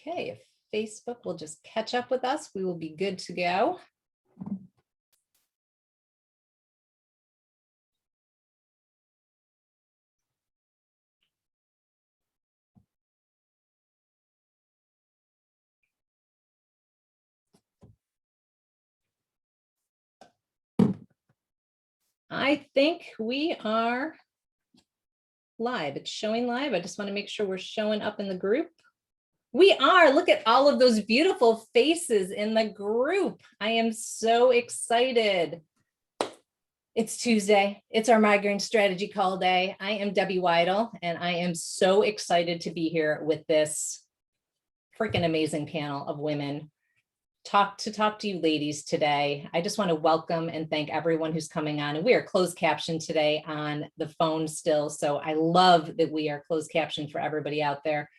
Okay, if Facebook will just catch up with us, we will be good to go. I think we are live. It's showing live. I just want to make sure we're showing up in the group. We are. Look at all of those beautiful faces in the group. I am so excited. It's Tuesday. It's our migraine strategy call day. I am Debbie Waidl, and I am so excited to be here with this freaking amazing panel of women to talk to you ladies today. I just want to welcome and thank everyone who's coming on. And we are closed captioned today on the phone still. So I love that we are closed captioned for everybody out there.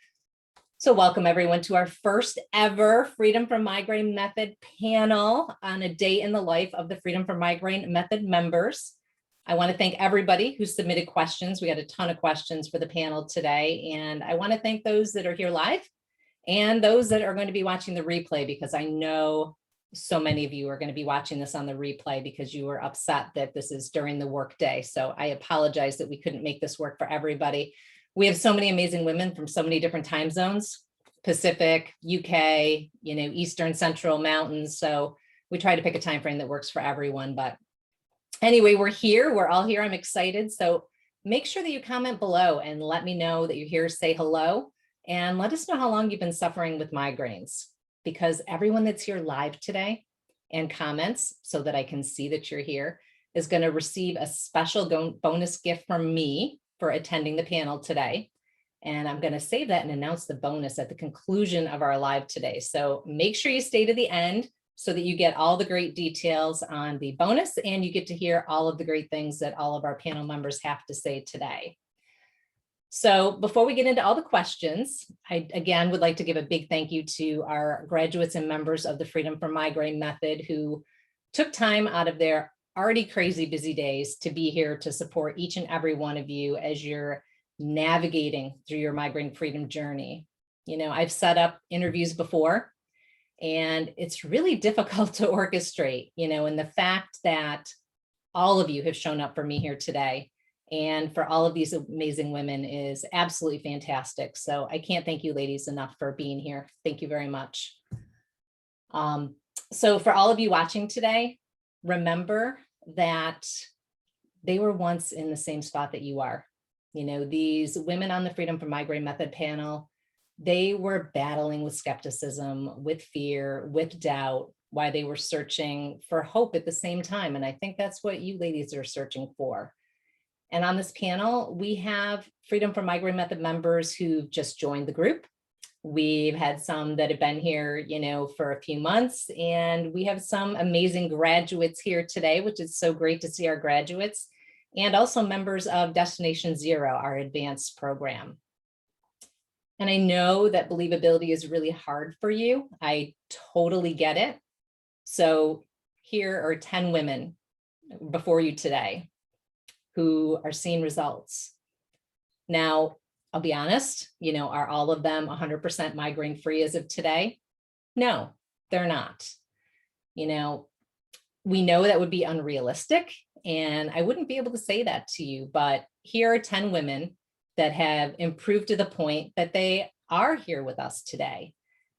So welcome everyone to our first ever Freedom from Migraine Method panel on a day in the life of the Freedom from Migraine Method members. I want to thank everybody who submitted questions. We had a ton of questions for the panel today. And I want to thank those that are here live and those that are going to be watching the replay, because I know so many of you are going to be watching this on the replay because you were upset that this is during the workday. So I apologize that we couldn't make this work for everybody. We have so many amazing women from so many different time zones, Pacific, UK, Eastern, Central, Mountains. So we try to pick a time frame that works for everyone. But anyway, we're here. We're all here. I'm excited. So make sure that you comment below and let me know that you're here. Say hello. And let us know how long you've been suffering with migraines, because everyone that's here live today and comments so that I can see that you're here is going to receive a special bonus gift from me for attending the panel today. And I'm going to save that and announce the bonus at the conclusion of our live today. So make sure you stay to the end so that you get all the great details on the bonus and you get to hear all of the great things that all of our panel members have to say today. So before we get into all the questions, I again would like to give a big thank you to our graduates and members of the Freedom from Migraine Method who took time out of their already crazy busy days to be here to support each and every one of you as you're navigating through your migraine freedom journey. I've set up interviews before, and it's really difficult to orchestrate, and the fact that all of you have shown up for me here today and for all of these amazing women is absolutely fantastic. So I can't thank you ladies enough for being here. Thank you very much. So for all of you watching today, remember that they were once in the same spot that you are. These women on the Freedom from Migraine Method panel, they were battling with skepticism, with fear, with doubt, while they were searching for hope at the same time. And I think that's what you ladies are searching for. And on this panel, we have Freedom from Migraine Method members who've just joined the group. We've had some that have been here, for a few months, and we have some amazing graduates here today, which is so great to see our graduates, and also members of Destination Zero, our advanced program. And I know that believability is really hard for you. I totally get it. So here are 10 women before you today who are seeing results. Now, I'll be honest, are all of them 100% migraine free as of today? No, they're not. We know that would be unrealistic, and I wouldn't be able to say that to you, but here are 10 women that have improved to the point that they are here with us today,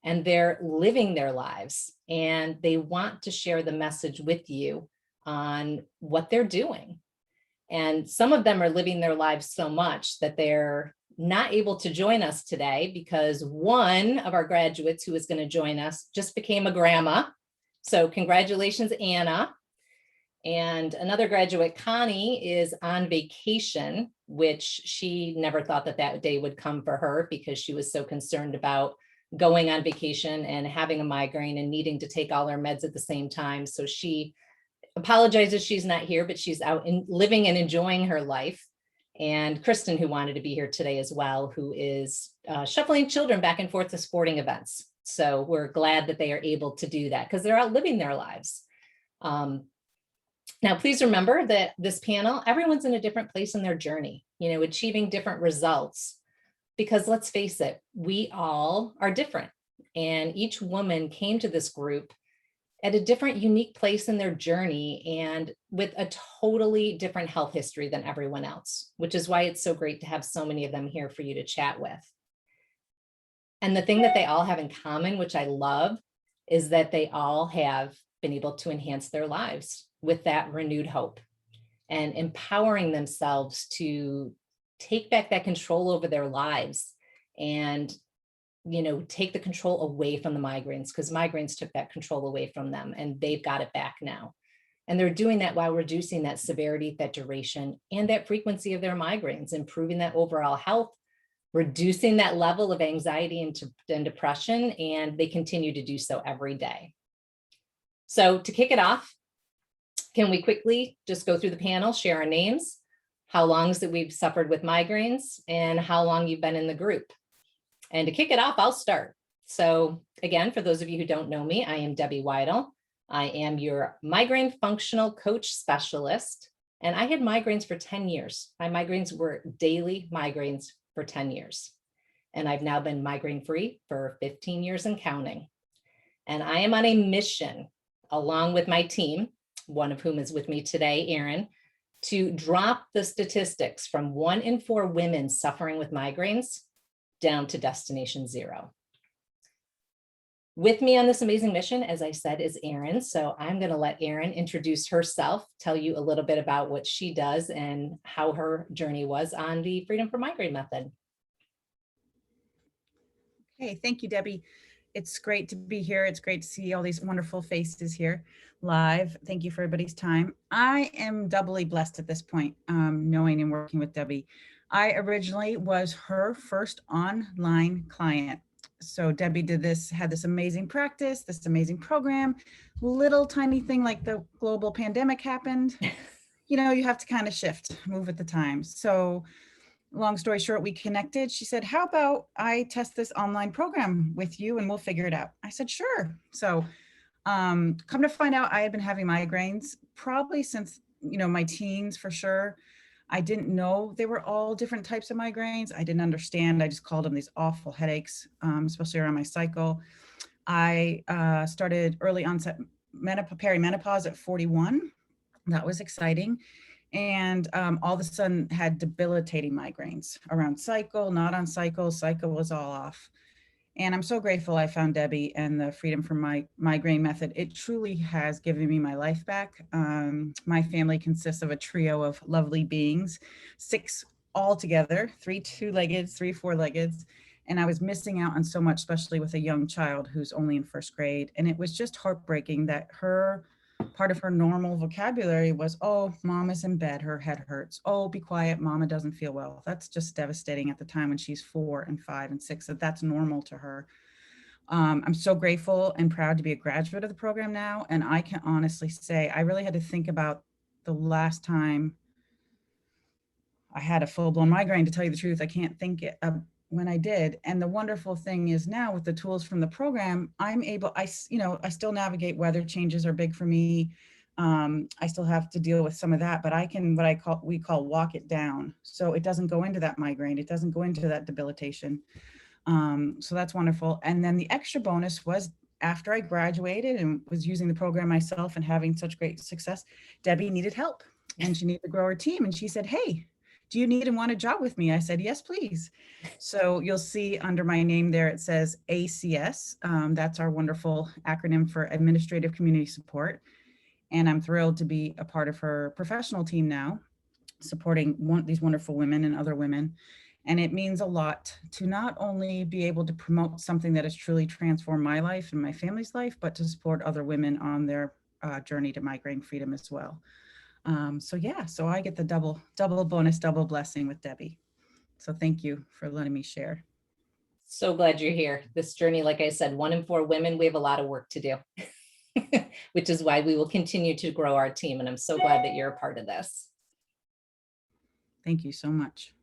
and they're living their lives, and they want to share the message with you on what they're doing. And some of them are living their lives so much that they're not able to join us today because one of our graduates who is going to join us just became a grandma. So congratulations, Anna. And another graduate, Connie, is on vacation, which she never thought that day would come for her because she was so concerned about going on vacation and having a migraine and needing to take all her meds at the same time. So she apologizes she's not here, but she's out living and enjoying her life. And Kristen, who wanted to be here today as well, who is shuffling children back and forth to sporting events. So we're glad that they are able to do that because they're out living their lives. Now, please remember that this panel, everyone's in a different place in their journey, achieving different results, because let's face it, we all are different. And each woman came to this group at a different, unique place in their journey and with a totally different health history than everyone else, which is why it's so great to have so many of them here for you to chat with. And the thing that they all have in common, which I love, is that they all have been able to enhance their lives with that renewed hope and empowering themselves to take back that control over their lives and, take the control away from the migraines, because migraines took that control away from them and they've got it back now. And they're doing that while reducing that severity, that duration, and that frequency of their migraines, improving that overall health, reducing that level of anxiety and depression, and they continue to do so every day. So to kick it off, can we quickly just go through the panel, share our names, how long is it we've suffered with migraines, and how long you've been in the group? And to kick it off, I'll start. So again, for those of you who don't know me, I am Debbie Waidl. I am your migraine functional coach specialist, and I had migraines for 10 years. My migraines were daily migraines for 10 years. And I've now been migraine free for 15 years and counting. And I am on a mission, along with my team, one of whom is with me today, Erin, to drop the statistics from 1 in 4 women suffering with migraines down to destination 0. With me on this amazing mission, as I said, is Erin. So I'm going to let Erin introduce herself, tell you a little bit about what she does and how her journey was on the Freedom From Migraine method. Hey, thank you, Debbie. It's great to be here. It's great to see all these wonderful faces here live. Thank you for everybody's time. I am doubly blessed at this point, knowing and working with Debbie. I originally was her first online client. So Debbie had this amazing practice, this amazing program, little tiny thing like the global pandemic happened. You have to kind of shift, move with the times. So long story short, we connected. She said, how about I test this online program with you and we'll figure it out. I said, sure. So come to find out, I had been having migraines probably since, my teens for sure. I didn't know they were all different types of migraines. I didn't understand. I just called them these awful headaches, especially around my cycle. I started early onset perimenopause at 41. That was exciting. And all of a sudden had debilitating migraines around cycle, not on cycle. Cycle was all off. And I'm so grateful I found Debbie and the Freedom From Migraine method. It truly has given me my life back. My family consists of a trio of lovely beings, 6 all together, 3 two-legged, 3 four-legged. And I was missing out on so much, especially with a young child who's only in 1st grade. And it was just heartbreaking that part of her normal vocabulary was, oh, mama's in bed, her head hurts. Oh, be quiet, mama doesn't feel well. That's just devastating at the time when she's 4 and 5 and 6, that's normal to her. I'm so grateful and proud to be a graduate of the program now. And I can honestly say, I really had to think about the last time I had a full-blown migraine. To tell you the truth, I can't think when I did. And the wonderful thing is now with the tools from the program, I'm able, I still navigate weather changes are big for me. I still have to deal with some of that, but I can, we call walk it down. So it doesn't go into that migraine. It doesn't go into that debilitation. So that's wonderful. And then the extra bonus was after I graduated and was using the program myself and having such great success, Debbie needed help and she needed to grow her team. And she said, hey, do you need and want a job with me? I said, yes, please. So you'll see under my name there, it says ACS. That's our wonderful acronym for Administrative Community Support. And I'm thrilled to be a part of her professional team now, supporting these wonderful women and other women. And it means a lot to not only be able to promote something that has truly transformed my life and my family's life, but to support other women on their journey to migraine freedom as well. So I get the double bonus, double blessing with Debbie. So thank you for letting me share. So glad you're here. This journey, like I said, 1 in 4 women, we have a lot of work to do, which is why we will continue to grow our team. And I'm so glad that you're a part of this. Thank you so much.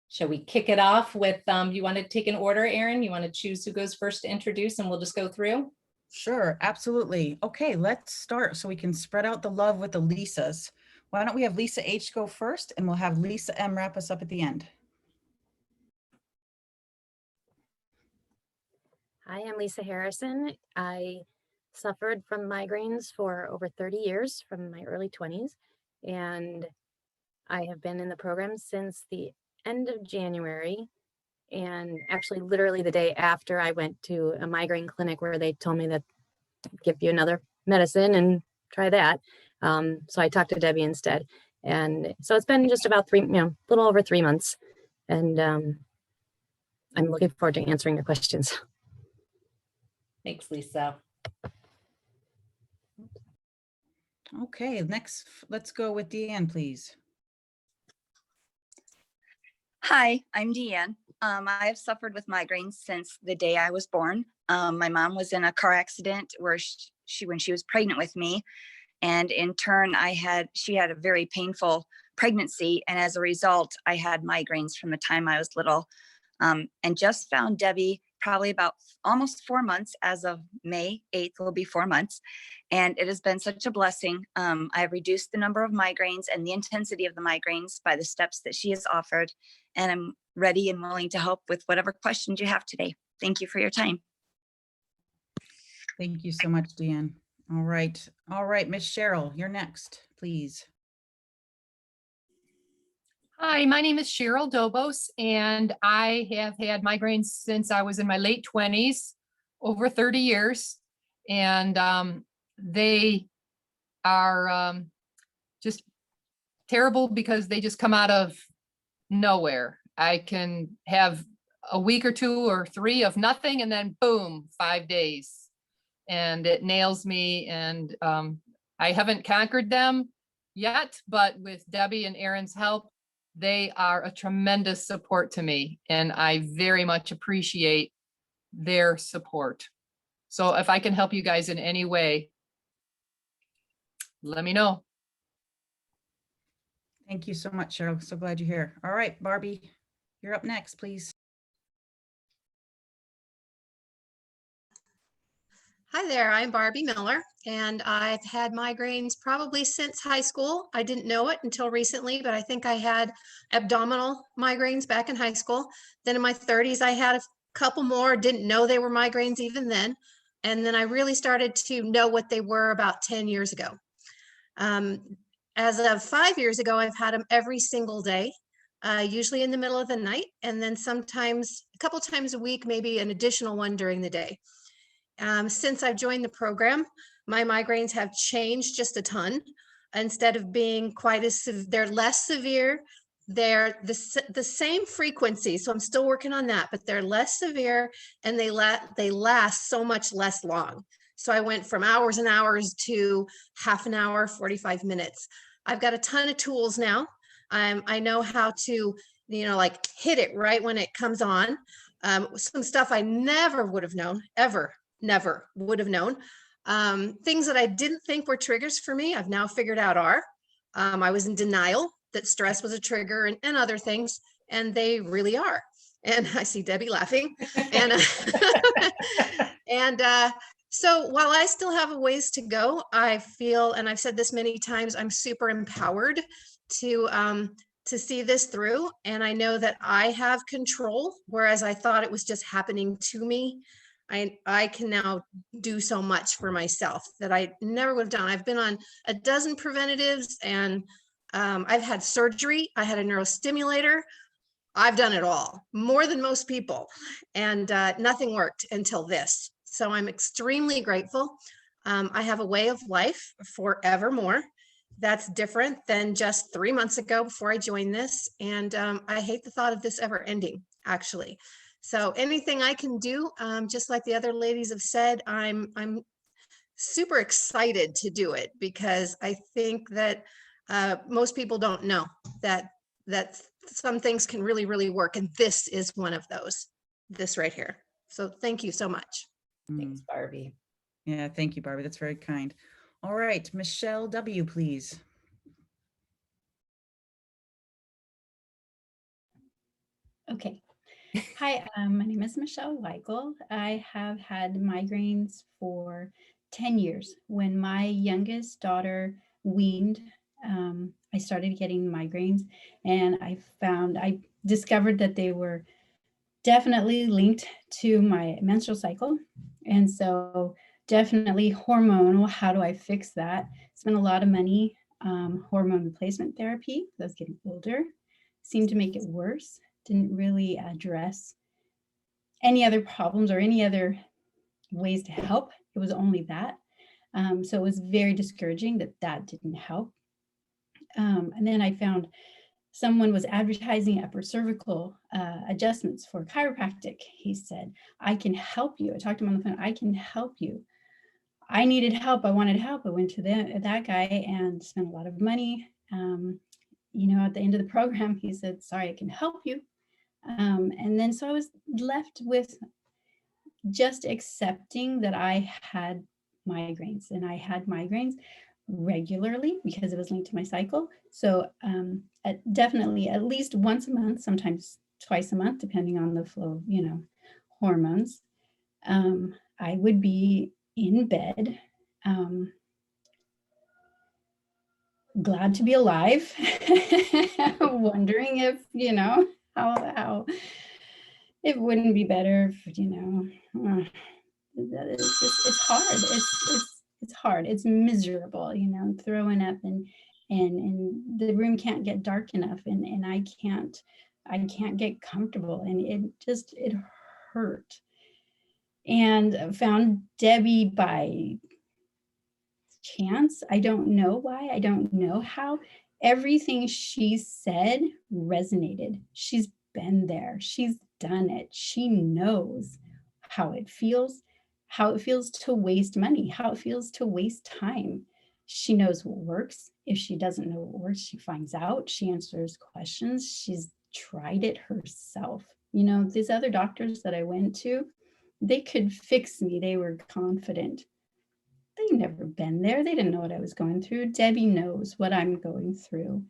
Shall we kick it off with, you want to take an order, Erin? You want to choose who goes first to introduce and we'll just go through? Sure, absolutely. Okay, let's start so we can spread out the love with the Lisas. Why don't we have Lisa H go first and we'll have Lisa M wrap us up at the end. Hi, I'm Lisa Harrison. I suffered from migraines for over 30 years from my early 20s, and I have been in the program since the end of January. And actually, literally the day after, I went to a migraine clinic where they told me that give you another medicine and try that. So I talked to Debbie instead. And so it's been just about a little over 3 months. And I'm looking forward to answering your questions. Thanks, Lisa. Okay, next, let's go with Deanne, please. Hi, I'm Deanne. I have suffered with migraines since the day I was born. My mom was in a car accident where when she was pregnant with me, and in turn, she had a very painful pregnancy, and as a result, I had migraines from the time I was little. And just found Debbie probably about almost 4 months. As of May 8th will be 4 months, and it has been such a blessing. I've reduced the number of migraines and the intensity of the migraines by the steps that she has offered, and I'm ready and willing to help with whatever questions you have today. Thank you for your time. Thank you so much, Deanne. All right, Miss Cheryl, you're next, please. Hi, my name is Cheryl Dobos, and I have had migraines since I was in my late 20s, over 30 years. And they are just terrible because they just come out of nowhere. I can have a week or 2 or 3 of nothing, and then boom, 5 days. And it nails me. And I haven't conquered them yet, but with Debbie and Aaron's help, they are a tremendous support to me, and I very much appreciate their support. So if I can help you guys in any way, let me know. Thank you so much, Cheryl. So glad you're here. All right, Barbie, you're up next, please. Hi there, I'm Barbie Miller, and I've had migraines probably since high school. I didn't know it until recently, but I think I had abdominal migraines back in high school. Then in my 30s, I had a couple more, didn't know they were migraines even then. And then I really started to know what they were about 10 years ago. As of 5 years ago, I've had them every single day, usually in the middle of the night, and then sometimes a couple times a week, maybe an additional one during the day. Since I've joined the program, my migraines have changed just a ton. Instead of being quite as they're less severe. They're the same frequency. So I'm still working on that, but they're less severe, and they last so much less long. So I went from hours and hours to half an hour, 45 minutes. I've got a ton of tools now. I know how to, like hit it right when it comes on. Some stuff I never would have known, never would have known. Things that I didn't think were triggers for me, I've now figured out are. I was in denial that stress was a trigger and other things, and they really are. And I see Debbie laughing. And so while I still have a ways to go, I feel, and I've said this many times, I'm super empowered to see this through. And I know that I have control, whereas I thought it was just happening to me. I can now do so much for myself that I never would have done. I've been on a dozen preventatives, and I've had surgery. I had a neurostimulator. I've done it all, more than most people, and nothing worked until this. So I'm extremely grateful. I have a way of life forevermore that's different than just 3 months ago before I joined this. And I hate the thought of this ever ending, actually. So anything I can do, just like the other ladies have said, I'm super excited to do it, because I think that most people don't know that some things can really, really work. And this is one of those, this right here. So thank you so much. Thanks, Barbie. Yeah, thank you, Barbie. That's very kind. All right, Michelle W., please. Okay. Hi, my name is Michelle Waidl. I have had migraines for 10 years. When my youngest daughter weaned, I started getting migraines, and I discovered that they were definitely linked to my menstrual cycle. And so definitely hormonal. How do I fix that? Spent a lot of money, hormone replacement therapy. I was getting older, seemed to make it worse. Didn't really address any other problems or any other ways to help. It was only that. So it was very discouraging that that didn't help. And then I found someone was advertising upper cervical adjustments for chiropractic. He said, I can help you. I talked to him on the phone. I can help you. I needed help. I wanted help. I went to that guy and spent a lot of money. You know, at the end of the program, he said, sorry, I can help you. And then so I was left with just accepting that I had migraines, and I had migraines regularly because it was linked to my cycle. So definitely at least once a month, sometimes twice a month, depending on the flow of, you know, hormones. I would be in bed, glad to be alive, wondering if, you know, how it wouldn't be better if, you know, it's just, it's hard. It's hard. It's miserable, you know, throwing up and the room can't get dark enough and I can't get comfortable, and it hurt. And found Debbie by chance. I don't know why. I don't know how. Everything she said resonated. She's been there. She's done it. She knows how it feels to waste money, how it feels to waste time. She knows what works. If she doesn't know what works, she finds out. She answers questions. She's tried it herself. You know, these other doctors that I went to, they could fix me. They were confident. They'd never been there. They didn't know what I was going through. Debbie knows what I'm going through.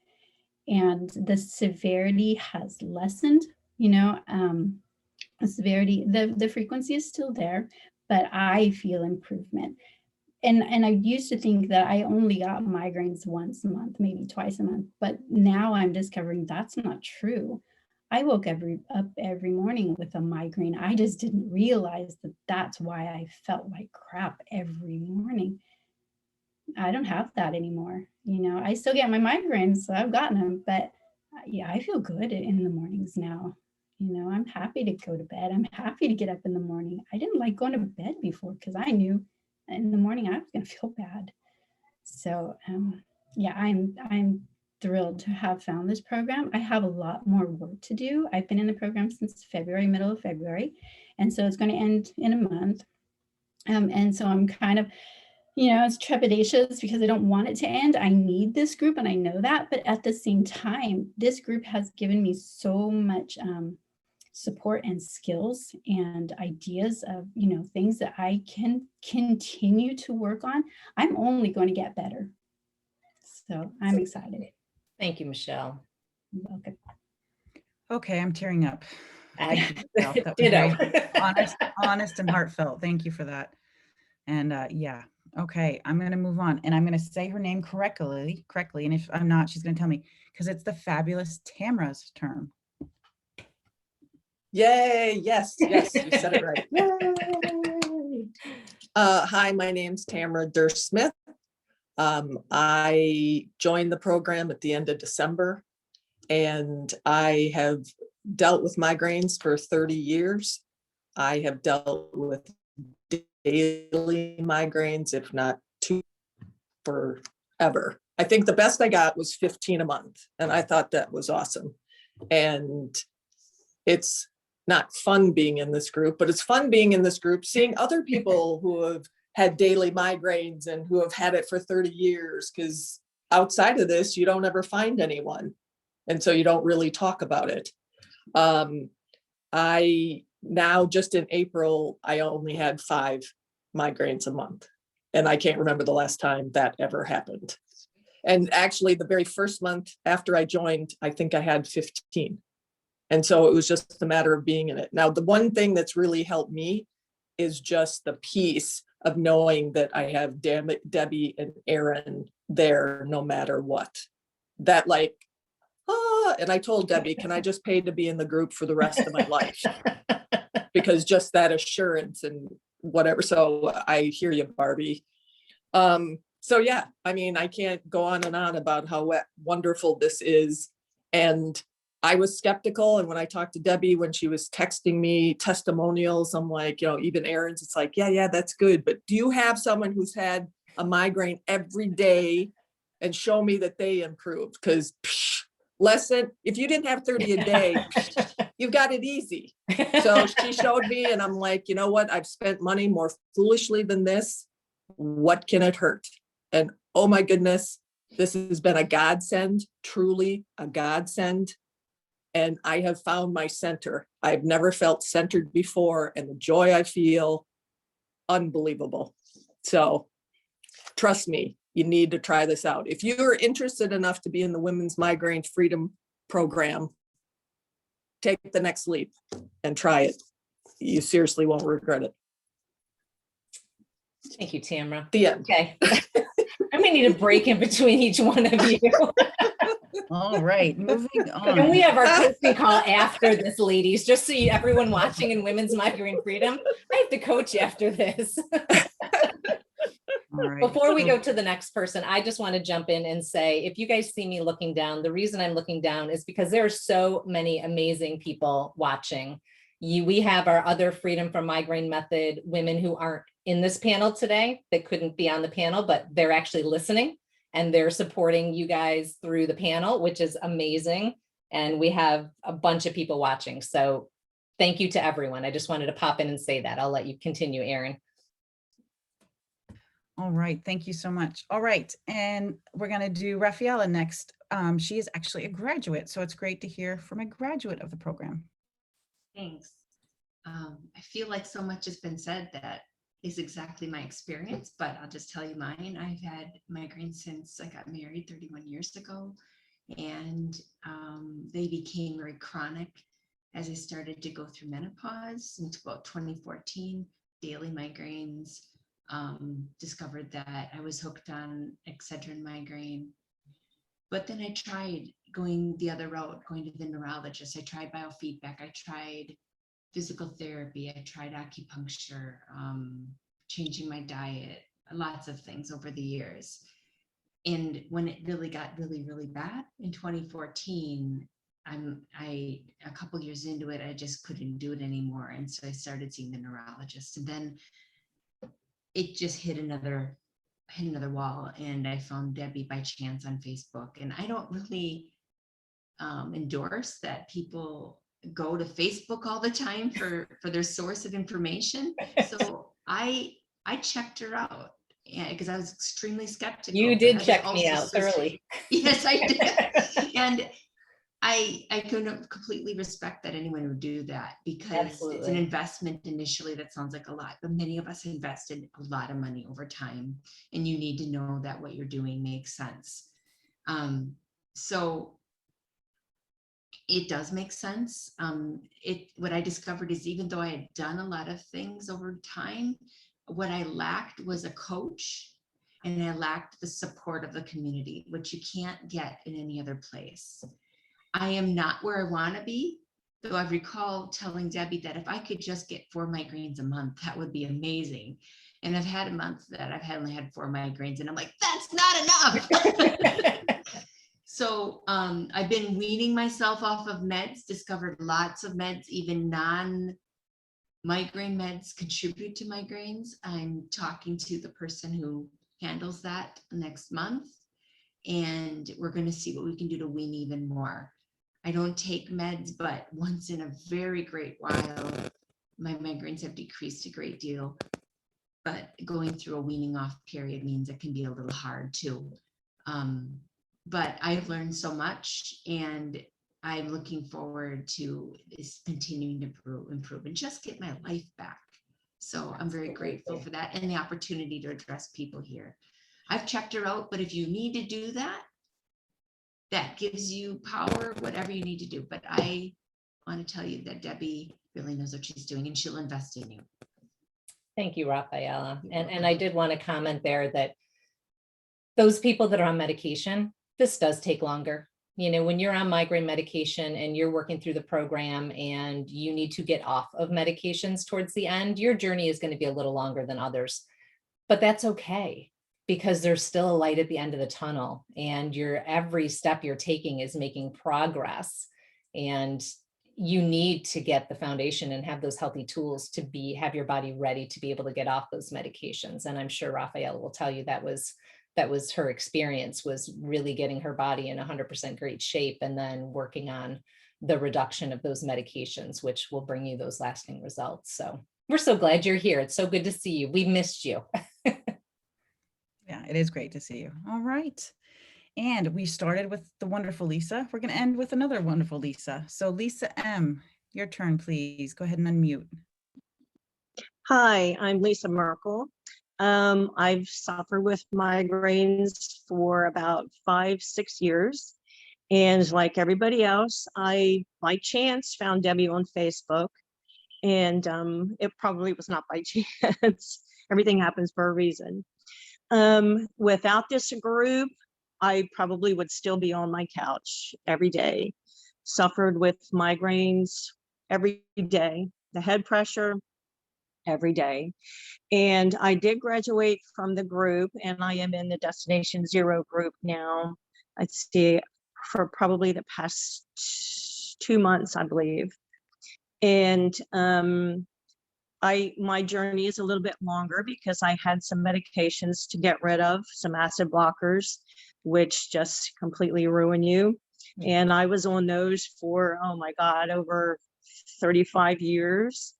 And the severity has lessened, you know, the severity, the frequency is still there, but I feel improvement. And I used to think that I only got migraines once a month, maybe twice a month, but now I'm discovering that's not true. I woke up every morning with a migraine. I just didn't realize that that's why I felt like crap every morning. I don't have that anymore. You know, I still get my migraines, so I've gotten them, but yeah, I feel good in the mornings now. You know, I'm happy to go to bed. I'm happy to get up in the morning. I didn't like going to bed before because I knew in the morning I was going to feel bad. So yeah, I'm thrilled to have found this program. I have a lot more work to do. I've been in the program since February, middle of February, and so it's going to end in a month. And so I'm kind of, you know, it's trepidatious because I don't want it to end. I need this group and I know that, but at the same time, this group has given me so much support and skills and ideas of, you know, things that I can continue to work on. I'm only going to get better. So I'm excited. Thank you, Michelle. You're welcome. Okay, I'm tearing up. I That was ditto. very honest and heartfelt. Thank you for that. And yeah, okay, I'm going to move on and I'm going to say her name correctly. And if I'm not, she's going to tell me, because it's the fabulous Tamara's turn. Yay, yes, you said it right. Yay. Hi, my name's Tamara Durstsmith. I joined the program at the end of December, and I have dealt with migraines for 30 years. I have dealt with daily migraines, if not 2, forever. I think the best I got was 15 a month, and I thought that was awesome. And it's not fun being in this group, but it's fun being in this group, seeing other people who have had daily migraines and who have had it for 30 years, because outside of this, you don't ever find anyone. And so you don't really talk about it. I now, just in April, I only had 5 migraines a month. And I can't remember the last time that ever happened. And actually the very first month after I joined, I think I had 15. And so it was just a matter of being in it. Now, the one thing that's really helped me is just the peace of knowing that I have Debbie and Aaron there no matter what. That, like, And I told Debbie, can I just pay to be in the group for the rest of my life? Because just that assurance and whatever. So I hear you, Barbie. So yeah, I mean, I can't go on and on about how wonderful this is. And I was skeptical. And when I talked to Debbie, when she was texting me testimonials, I'm like, you know, even Aaron's, it's like, yeah, that's good. But do you have someone who's had a migraine every day and show me that they improved? Because lesson, if you didn't have 30 a day, you've got it easy. So she showed me, and I'm like, you know what? I've spent money more foolishly than this. What can it hurt? And oh my goodness, this has been a godsend, truly a godsend. And I have found my center. I've never felt centered before, and the joy I feel, unbelievable. So trust me, you need to try this out. If you're interested enough to be in the Women's Migraine Freedom Program, take the next leap and try it. You seriously won't regret it. Thank you, Tamara. The end. Okay. I'm gonna need a break in between each one of you. All right, moving on. Can we have our coaching call after this, ladies? Just so everyone watching in Women's Migraine Freedom, I have to coach you after this. All right. Before we go to the next person, I just want to jump in and say, if you guys see me looking down, the reason I'm looking down is because there are so many amazing people watching. We have our other Freedom From Migraine Method women who aren't in this panel today. They couldn't be on the panel, but they're actually listening and they're supporting you guys through the panel, which is amazing. And we have a bunch of people watching. So thank you to everyone. I just wanted to pop in and say that. I'll let you continue, Erin. All right, thank you so much. All right, and we're gonna do Raphaela next. She is actually a graduate, so it's great to hear from a graduate of the program. Thanks. I feel like so much has been said that is exactly my experience, but I'll just tell you mine. I've had migraines since I got married 31 years ago, and they became very chronic as I started to go through menopause into about 2014, daily migraines. Discovered that I was hooked on Excedrin migraine. But then I tried going the other route, going to the neurologist. I tried biofeedback. I tried physical therapy. I tried acupuncture, changing my diet, lots of things over the years. And when it really got really bad in 2014, a couple years into it, I just couldn't do it anymore. And so I started seeing the neurologist, and then it just hit another wall, and I found Debbie by chance on Facebook. And I don't really endorse that people go to Facebook all the time for their source of information. So I checked her out, because I was extremely skeptical. You did check me out thoroughly. Yes, I did. And I couldn't completely respect that anyone would do that, because Absolutely. It's an investment initially that sounds like a lot, but many of us invested a lot of money over time, and you need to know that what you're doing makes sense. So it does make sense. What I discovered is, even though I had done a lot of things over time, what I lacked was a coach, and I lacked the support of the community, which you can't get in any other place. I am not where I want to be, though I recall telling Debbie that if I could just get 4 migraines a month, that would be amazing. And I've had a month that I've only had 4 migraines, and I'm like, that's not enough. So I've been weaning myself off of meds, discovered lots of meds, even non-migraine meds contribute to migraines. I'm talking to the person who handles that next month, and we're going to see what we can do to wean even more. I don't take meds, but once in a very great while, my migraines have decreased a great deal. But going through a weaning off period means it can be a little hard too. But I've learned so much, and I'm looking forward to this continuing to improve and just get my life back. So I'm very grateful for that and the opportunity to address people here. I've checked her out, but if you need to do that, that gives you power, whatever you need to do. But I want to tell you that Debbie really knows what she's doing, and she'll invest in you. Thank you, Raphaela. And I did want to comment there that those people that are on medication, this does take longer. You know, when you're on migraine medication and you're working through the program and you need to get off of medications towards the end, your journey is going to be a little longer than others. But that's okay, because there's still a light at the end of the tunnel, and every step you're taking is making progress. And you need to get the foundation and have those healthy tools to have your body ready to be able to get off those medications. And I'm sure Raphaela will tell you that was her experience, was really getting her body in 100% great shape and then working on the reduction of those medications, which will bring you those lasting results. So we're so glad you're here. It's so good to see you. We missed you. Yeah, it is great to see you. All right. And we started with the wonderful Lisa. We're going to end with another wonderful Lisa. So Lisa M., your turn, please. Go ahead and unmute. Hi, I'm Lisa Merkel. I've suffered with migraines for about 5-6 years. And like everybody else, I, by chance, found Debbie on Facebook. And it probably was not by chance. Everything happens for a reason. Without this group, I probably would still be on my couch every day. Suffered with migraines every day, the head pressure every day. And I did graduate from the group, and I am in the Destination Zero group now. I'd say for probably the past 2 months, I believe. And my journey is a little bit longer because I had some medications to get rid of, some acid blockers, which just completely ruin you. And I was on those for, oh my God, over 35 years.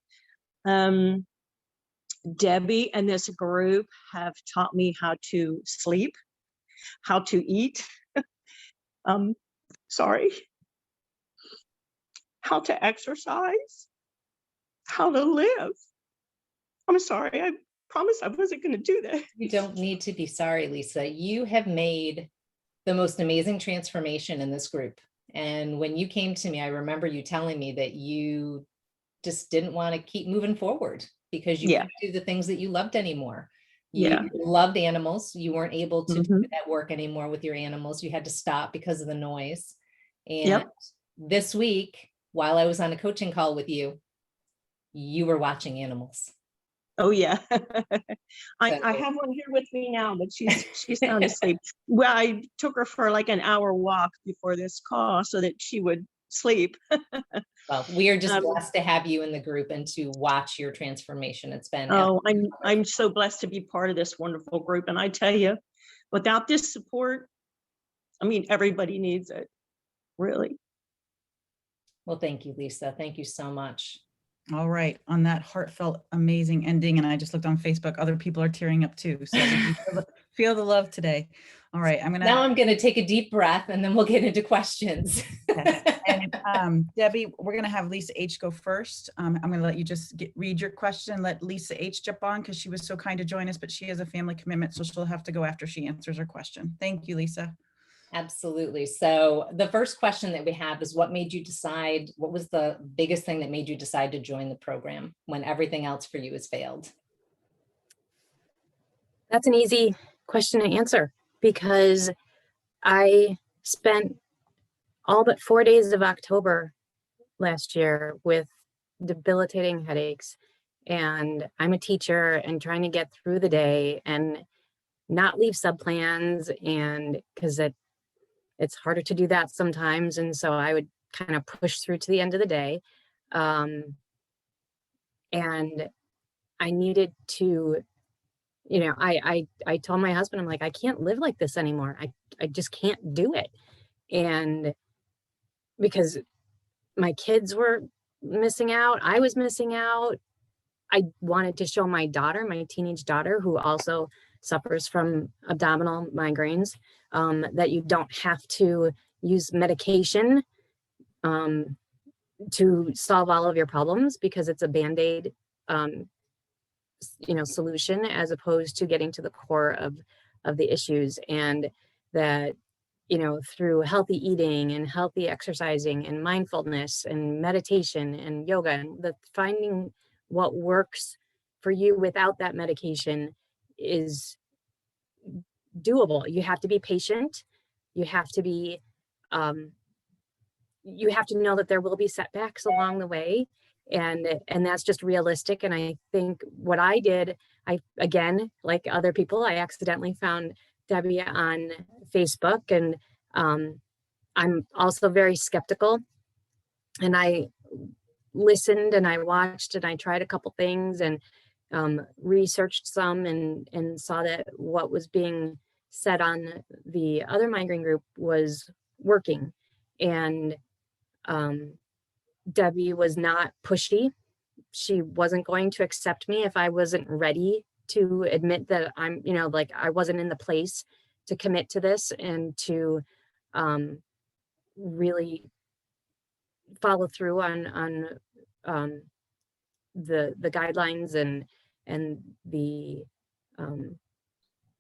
Debbie and this group have taught me how to sleep, how to eat, how to exercise, how to live. I'm sorry, I promised I wasn't going to do that. You don't need to be sorry, Lisa. You have made the most amazing transformation in this group. And when you came to me, I remember you telling me that you just didn't want to keep moving forward because you couldn't do the things that you loved anymore. You loved animals. You weren't able to do that work anymore with your animals. You had to stop because of the noise. And this week, while I was on a coaching call with you, you were watching animals. Oh yeah. I have one here with me now, but she's sound asleep. Well, I took her for like an hour walk before this call so that she would sleep. Well, we are just blessed to have you in the group and to watch your transformation. It's been I'm so blessed to be part of this wonderful group. And I tell you, without this support, I mean, everybody needs it, really. Well, thank you, Lisa. Thank you so much. All right. On that heartfelt, amazing ending, and I just looked on Facebook, other people are tearing up too. So feel the love today. All right. I'm gonna take a deep breath and then we'll get into questions. And, Debbie, we're gonna have Lisa H go first. I'm gonna let you just read your question, let Lisa H jump on because she was so kind to join us, but she has a family commitment, so she'll have to go after she answers her question. Thank you, Lisa. Absolutely. So the first question that we have is, what was the biggest thing that made you decide to join the program when everything else for you has failed? That's an easy question to answer because I spent all but 4 days of October last year with debilitating headaches, and I'm a teacher and trying to get through the day and not leave subplans, and because it's harder to do that sometimes. And so I would kind of push through to the end of the day. And I needed to, I told my husband, I'm like, I can't live like this anymore. I just can't do it. And because my kids were missing out, I was missing out. I wanted to show my daughter, my teenage daughter, who also suffers from abdominal migraines, that you don't have to use medication to solve all of your problems, because it's a Band-Aid, solution, as opposed to getting to the core of the issues. And that, through healthy eating and healthy exercising and mindfulness and meditation and yoga, and finding what works for you without that medication is doable. You have to be patient. You have to be you have to know that there will be setbacks along the way, and that's just realistic. And I think what I did, again, like other people, I accidentally found Debbie on Facebook, and I'm also very skeptical, and I listened and I watched and I tried a couple things and researched some and saw that what was being said on the other migraine group was working. And Debbie was not pushy. She wasn't going to accept me if I wasn't ready to admit that I'm, like I wasn't in the place to commit to this and to really follow through on the guidelines and the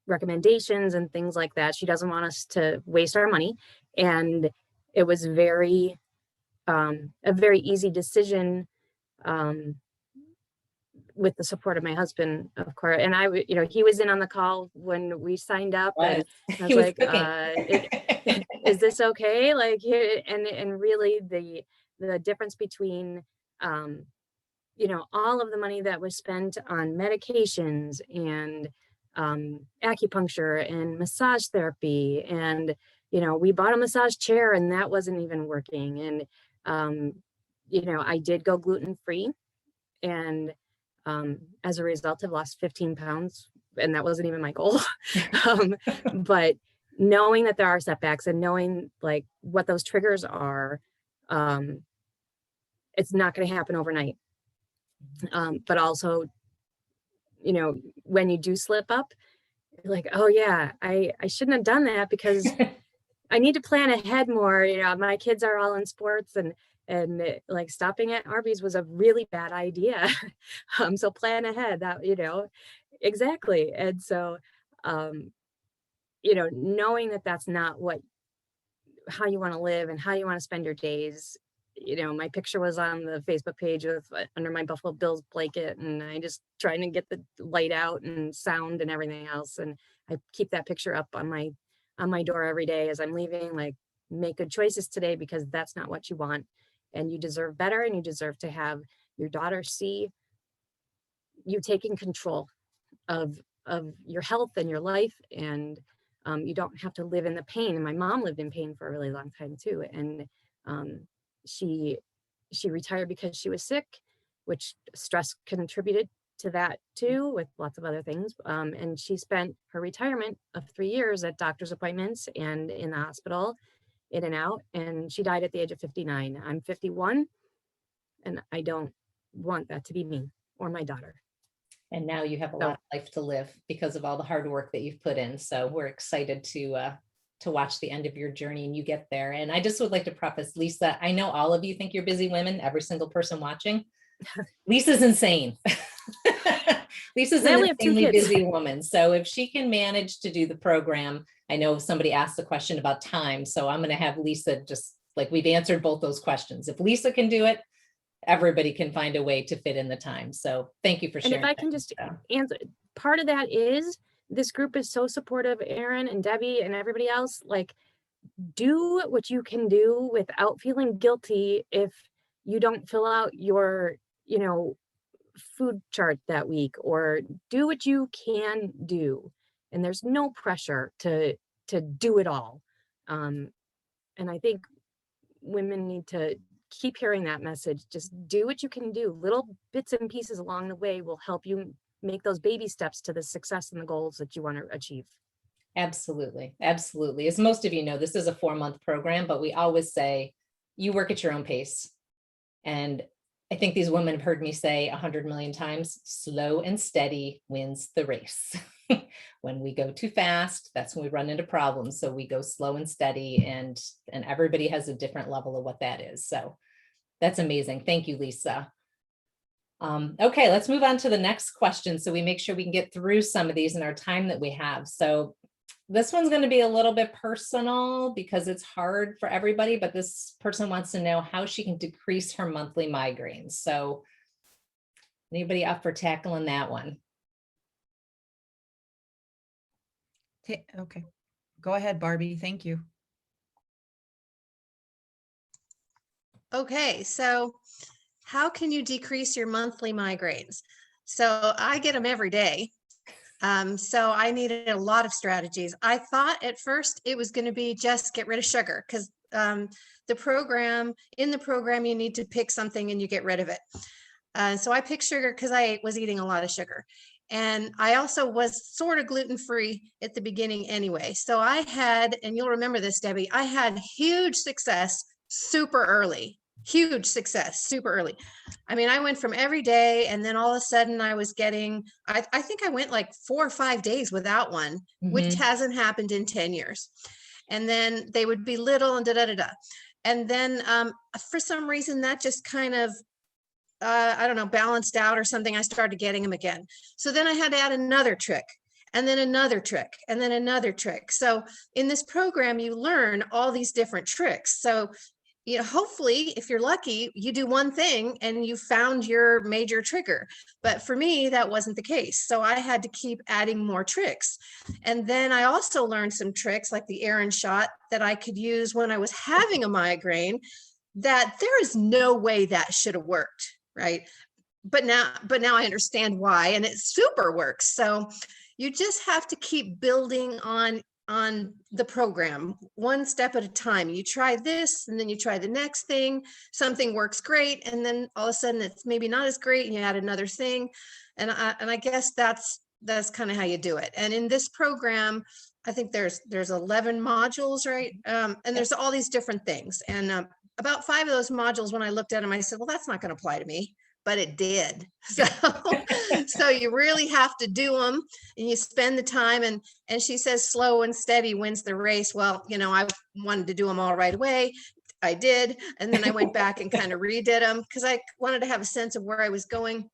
recommendations and things like that. She doesn't want us to waste our money, and it was a very easy decision with the support of my husband, of course. And he was in on the call when we signed up, and I was like, is this okay? Like, and really the difference between, all of the money that was spent on medications and acupuncture and massage therapy. And, we bought a massage chair and that wasn't even working. And, I did go gluten-free, and as a result, I've lost 15 pounds, and that wasn't even my goal. But knowing that there are setbacks and knowing like what those triggers are, it's not going to happen overnight. But also, when you do slip up, you're like, oh yeah, I shouldn't have done that, because I need to plan ahead more. My kids are all in sports, and like stopping at Arby's was a really bad idea. So plan ahead, that, exactly. And so, knowing that that's not how you want to live and how you want to spend your days. My picture was on the Facebook page with under my Buffalo Bills blanket, and I just trying to get the light out and sound and everything else. And I keep that picture up on my door every day as I'm leaving, like, make good choices today, because that's not what you want. And you deserve better, and you deserve to have your daughter see you taking control of your health and your life. And you don't have to live in the pain. And my mom lived in pain for a really long time too. And she retired because she was sick, which stress contributed to that too, with lots of other things. And she spent her retirement of 3 years at doctor's appointments and in the hospital, in and out. And she died at the age of 59. I'm 51, and I don't want that to be me or my daughter. And now you have a lot of life to live because of all the hard work that you've put in. So we're excited to watch the end of your journey and you get there. And I just would like to preface, Lisa, I know all of you think you're busy women, every single person watching. Lisa's insane. Lisa's an insanely busy woman. So if she can manage to do the program, I know somebody asked the question about time. So I'm going to have Lisa, just like we've answered both those questions. If Lisa can do it, everybody can find a way to fit in the time. So thank you for sharing. And if I can just answer, part of that is this group is so supportive, Aaron and Debbie and everybody else. Like, do what you can do without feeling guilty if you don't fill out your, food chart that week, or do what you can do. And there's no pressure to do it all. And I think women need to keep hearing that message. Just do what you can do. Little bits and pieces along the way will help you make those baby steps to the success and the goals that you want to achieve. Absolutely. Absolutely. As most of you know, this is a 4-month program, but we always say you work at your own pace. And I think these women have heard me say 100 million times, slow and steady wins the race. When we go too fast, that's when we run into problems. So we go slow and steady, and everybody has a different level of what that is. So that's amazing. Thank you, Lisa. Okay, let's move on to the next question, so we make sure we can get through some of these in our time that we have. So this one's going to be a little bit personal because it's hard for everybody, but this person wants to know how she can decrease her monthly migraines. So anybody up for tackling that one? Okay, go ahead, Barbie. Thank you. Okay, so how can you decrease your monthly migraines? So I get them every day. So I needed a lot of strategies. I thought at first it was going to be just get rid of sugar because in the program, you need to pick something and you get rid of it. So I picked sugar because I was eating a lot of sugar. And I also was sort of gluten-free at the beginning anyway. So I had, and you'll remember this, Debbie, I had huge success super early. Huge success super early. I mean, I went from every day and then all of a sudden I was getting, I think I went like 4 or 5 days without one, which hasn't happened in 10 years. And then they would be little and da-da-da-da. And then for some reason that just kind of, I don't know, balanced out or something. I started getting them again. So then I had to add another trick and then another trick and then another trick. So in this program, you learn all these different tricks. So you know, hopefully, if you're lucky, you do one thing and you found your major trigger. But for me, that wasn't the case. So I had to keep adding more tricks. And then I also learned some tricks like the Aaron shot that I could use when I was having a migraine, that there is no way that should have worked, right? But now I understand why, and it super works. So you just have to keep building on the program one step at a time. You try this and then you try the next thing, something works great, and then all of a sudden it's maybe not as great and you add another thing. And I guess that's kind of how you do it. And in this program, I think there's 11 modules, right? And there's all these different things. And about 5 of those modules, when I looked at them, I said, well, that's not going to apply to me. But it did. So you really have to do them and you spend the time, and she says slow and steady wins the race. Well, you know, I wanted to do them all right away. I did. And then I went back and kind of redid them because I wanted to have a sense of where I was going.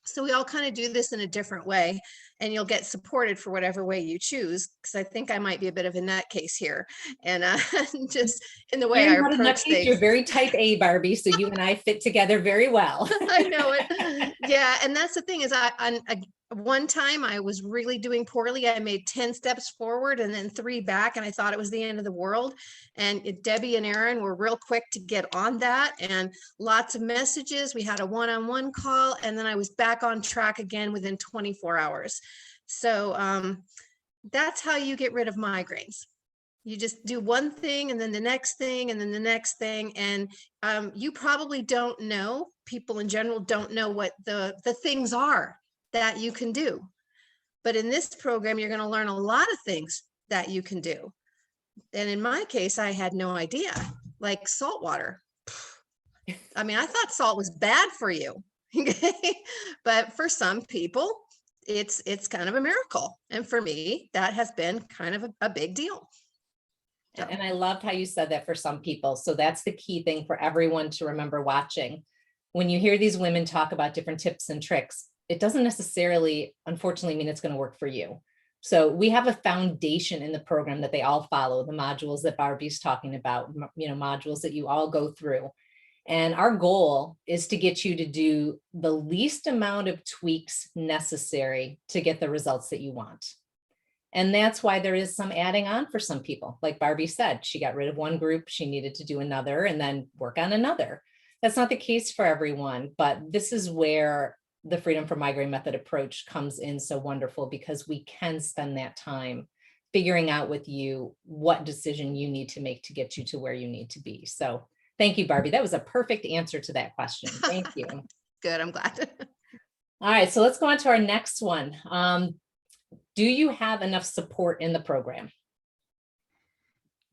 So we all kind of do this in a different way, and you'll get supported for whatever way you choose. Because I think I might be a bit of a nutcase here, and just in the way I approach things. You're very type A, Barbie, so you and I fit together very well. I know it. Yeah, and that's the thing is, one time I was really doing poorly. I made 10 steps forward and then 3 back, and I thought it was the end of the world. And Debbie and Aaron were real quick to get on that, and lots of messages. We had a one-on-one call, and then I was back on track again within 24 hours. So that's how you get rid of migraines. You just do one thing and then the next thing and then the next thing. And you probably don't know, people in general don't know what the things are that you can do. But in this program, you're going to learn a lot of things that you can do. And in my case, I had no idea, like salt water. I mean, I thought salt was bad for you. But for some people, it's kind of a miracle. And for me, that has been kind of a big deal. And I loved how you said that for some people. So that's the key thing for everyone to remember watching. When you hear these women talk about different tips and tricks, it doesn't necessarily, unfortunately, mean it's going to work for you. So we have a foundation in the program that they all follow, the modules that Barbie's talking about, you know, modules that you all go through. And our goal is to get you to do the least amount of tweaks necessary to get the results that you want. And that's why there is some adding on for some people. Like Barbie said, she got rid of one group, she needed to do another and then work on another. That's not the case for everyone, but this is where the Freedom from Migraine method approach comes in so wonderful, because we can spend that time figuring out with you what decision you need to make to get you to where you need to be. So thank you, Barbie. That was a perfect answer to that question. Thank you. Good, I'm glad. All right, so let's go on to our next one. Do you have enough support in the program?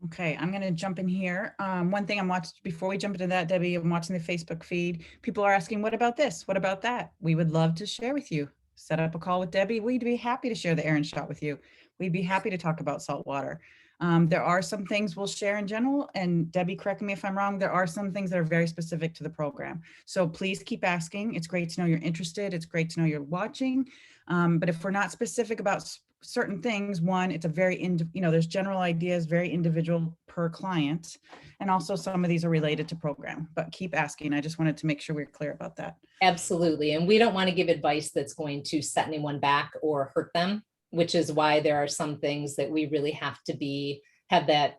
Okay, I'm going to jump in here. One thing I'm watching before we jump into that, Debbie, I'm watching the Facebook feed. People are asking, what about this? What about that? We would love to share with you. Set up a call with Debbie. We'd be happy to share the Aaron shot with you. We'd be happy to talk about salt water. There are some things we'll share in general, and Debbie, correct me if I'm wrong, there are some things that are very specific to the program. So please keep asking. It's great to know you're interested. It's great to know you're watching. But if we're not specific about certain things, one, it's a very, there's general ideas, very individual per client. And also some of these are related to program, but keep asking. I just wanted to make sure we're clear about that. Absolutely. And we don't want to give advice that's going to set anyone back or hurt them, which is why there are some things that we really have to have that,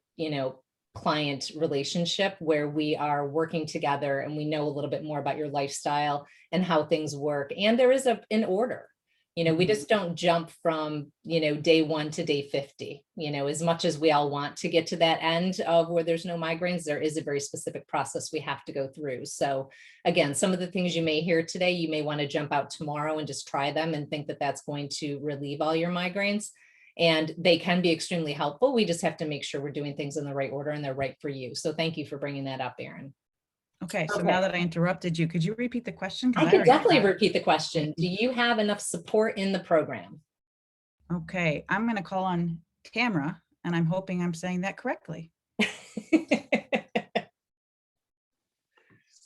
client relationship where we are working together and we know a little bit more about your lifestyle and how things work. And there is an order. You know, we just don't jump from, you know, day 1 to day 50, you know, as much as we all want to get to that end of where there's no migraines, there is a very specific process we have to go through. So again, some of the things you may hear today, you may want to jump out tomorrow and just try them and think that that's going to relieve all your migraines. And they can be extremely helpful. We just have to make sure we're doing things in the right order and they're right for you. So thank you for bringing that up, Erin. Okay, so now that I interrupted you, could you repeat the question? I can definitely repeat the question. Do you have enough support in the program? Okay, I'm going to call on Tamara, and I'm hoping I'm saying that correctly.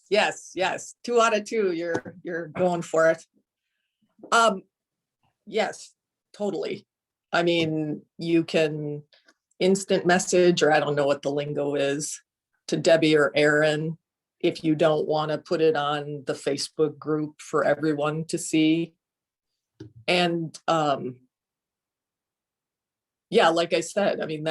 Yes, 2 out of 2, you're going for it. Yes, totally. I mean, you can instant message, or I don't know what the lingo is, to Debbie or Erin if you don't want to put it on the Facebook group for everyone to see. And yeah, like I said, I mean,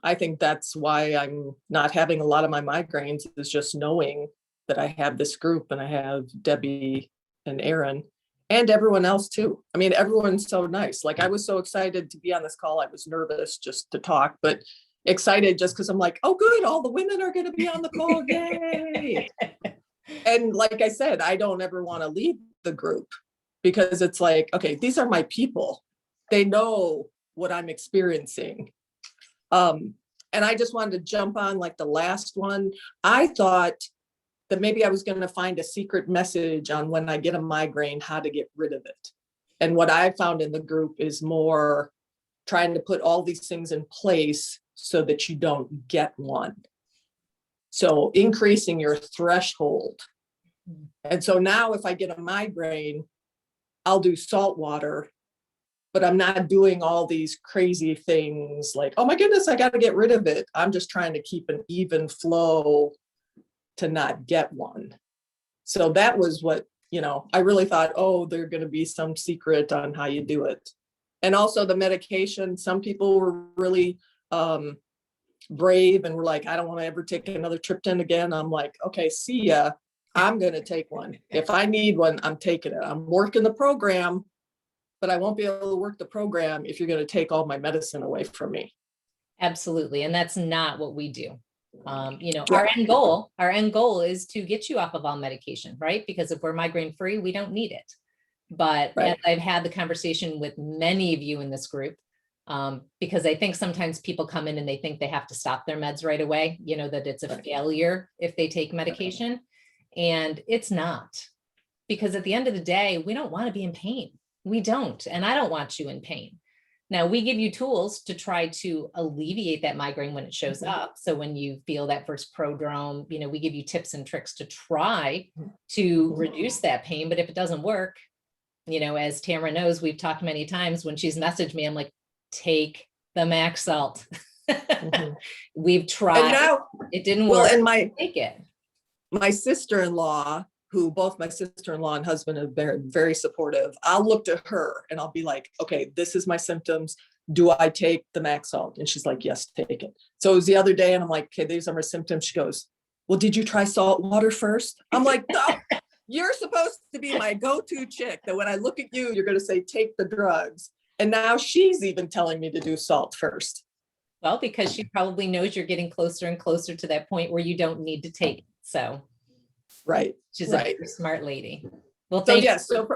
I think that's why I'm not having a lot of my migraines, is just knowing that I have this group and I have Debbie and Erin and everyone else too. I mean, everyone's so nice. Like, I was so excited to be on this call. I was nervous just to talk, but excited just because I'm like, oh good, all the women are going to be on the call. Yay. And like I said, I don't ever want to leave the group, because it's like, okay, these are my people. They know what I'm experiencing. And I just wanted to jump on like the last one. I thought that maybe I was going to find a secret message on when I get a migraine, how to get rid of it. And what I found in the group is more trying to put all these things in place so that you don't get one. So increasing your threshold. And so now if I get a migraine, I'll do salt water, but I'm not doing all these crazy things like, oh my goodness, I got to get rid of it. I'm just trying to keep an even flow to not get one. So that was what, you know, I really thought, oh, there's going to be some secret on how you do it. And also the medication, some people were really brave and were like, I don't want to ever take another triptan again. I'm like, okay, see ya. I'm going to take one. If I need one, I'm taking it. I'm working the program, but I won't be able to work the program if you're going to take all my medicine away from me. Absolutely. And that's not what we do. You know, our end goal is to get you off of all medication, right? Because if we're migraine free, we don't need it. But as I've had the conversation with many of you in this group, because I think sometimes people come in and they think they have to stop their meds right away, you know, that it's a failure if they take medication, and it's not, because at the end of the day, we don't want to be in pain. We don't, and I don't want you in pain. Now, we give you tools to try to alleviate that migraine when it shows up. So when you feel that first prodrome, you know, we give you tips and tricks to try to reduce that pain. But if it doesn't work, you know, as Tamara knows, we've talked many times, when she's messaged me, I'm like, take the Max Salt. We've tried, now, it didn't work. And take it. My sister-in-law, who both my sister-in-law and husband have been very supportive, I'll look to her and I'll be like, okay, this is my symptoms. Do I take the Max Salt? And she's like, yes, take it. So it was the other day and I'm like, okay, these are my symptoms. She goes, well, did you try salt water first? I'm like, no, you're supposed to be my go-to chick, that when I look at you, you're going to say, take the drugs. And now she's even telling me to do salt first. Well, because she probably knows you're getting closer and closer to that point where you don't need to take it. So, right. She's a very smart lady. Well, so yes. So